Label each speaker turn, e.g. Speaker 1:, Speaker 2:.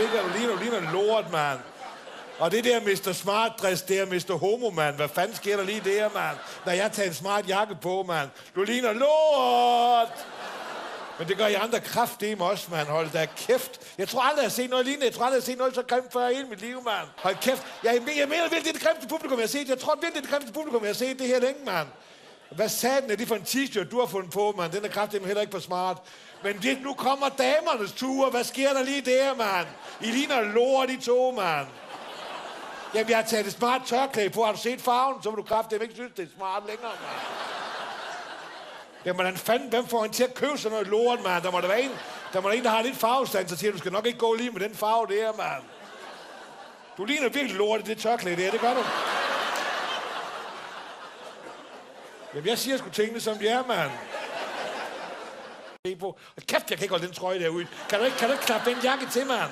Speaker 1: Du ligner lort, mand. Og det der Mr. Smart dress, det er Mr. Homo, mand. Hvad fanden sker der lige der, mand? Når jeg tager en smart jakke på, mand. Du ligner lort! Men det gør I andre kraftedeme også, mand. Hold da kæft. Jeg tror aldrig, jeg har set noget lignende. Jeg tror aldrig, jeg har set noget så grimt før i hele mit liv, mand. Hold kæft. Jeg mener virkelig, det er det grimmeste publikum, jeg har set. Jeg tror virkelig, det er det grimmeste publikum, jeg har set det her længe, mand. Hvad satan er det for en t-shirt, du har fundet på, mand? Den er kraftedeme heller ikke for smart. Men det, nu kommer damernes ture. Hvad sker der lige der, mand? I ligner lort, de to, mand. Jamen, jeg har taget et smart tørklæde på. Har du set farven? Så vil du kraftedeme ikke synes, det er smart længere, mand. Jamen, hvordan fanden, hvem får han til at købe sådan noget lort, mand? Der må være en, der har lidt farvestand, så siger du skal nok ikke gå lige med den farve der, mand. Du ligner virkelig lort i det tørklæde der, det gør du. Jamen, jeg siger sgu tingene, som de er, mand. Kæft, jeg kan ikke holde den trøje derude. Kan du ikke knappe den jakke til, mand?